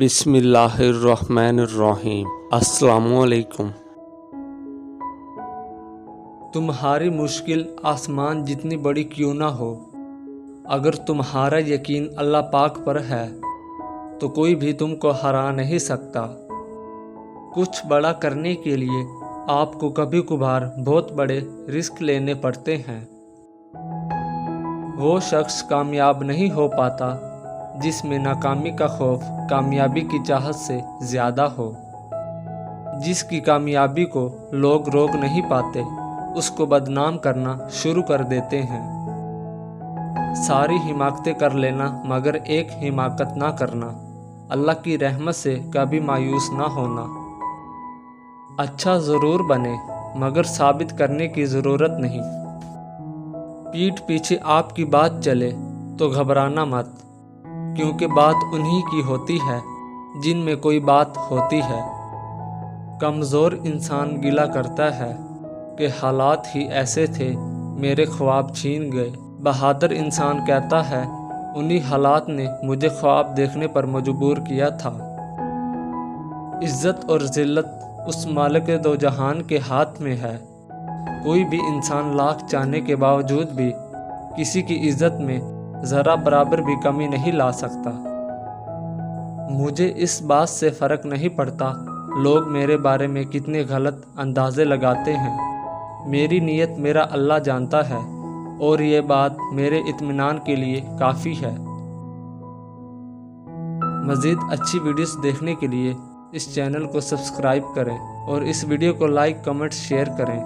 بسم اللہ الرحمن الرحیم۔ السلام علیکم۔ تمہاری مشکل آسمان جتنی بڑی کیوں نہ ہو، اگر تمہارا یقین اللہ پاک پر ہے تو کوئی بھی تم کو ہرا نہیں سکتا۔ کچھ بڑا کرنے کے لیے آپ کو کبھی کبھار بہت بڑے رسک لینے پڑتے ہیں۔ وہ شخص کامیاب نہیں ہو پاتا جس میں ناکامی کا خوف کامیابی کی چاہت سے زیادہ ہو۔ جس کی کامیابی کو لوگ روک نہیں پاتے اس کو بدنام کرنا شروع کر دیتے ہیں۔ ساری حماقتیں کر لینا مگر ایک حماقت نہ کرنا۔ اللہ کی رحمت سے کبھی مایوس نہ ہونا۔ اچھا ضرور بنے مگر ثابت کرنے کی ضرورت نہیں۔ پیٹھ پیچھے آپ کی بات چلے تو گھبرانا مت، کیونکہ بات انہی کی ہوتی ہے جن میں کوئی بات ہوتی ہے۔ کمزور انسان گلہ کرتا ہے کہ حالات ہی ایسے تھے، میرے خواب چھین گئے۔ بہادر انسان کہتا ہے انہی حالات نے مجھے خواب دیکھنے پر مجبور کیا تھا۔ عزت اور ذلت اس مالک دو جہان کے ہاتھ میں ہے۔ کوئی بھی انسان لاکھ چاہنے کے باوجود بھی کسی کی عزت میں ذرا برابر بھی کمی نہیں لا سکتا۔ مجھے اس بات سے فرق نہیں پڑتا لوگ میرے بارے میں کتنے غلط اندازے لگاتے ہیں۔ میری نیت میرا اللہ جانتا ہے اور یہ بات میرے اطمینان کے لیے کافی ہے۔ مزید اچھی ویڈیوز دیکھنے کے لیے اس چینل کو سبسکرائب کریں اور اس ویڈیو کو لائک، کمنٹ، شیئر کریں۔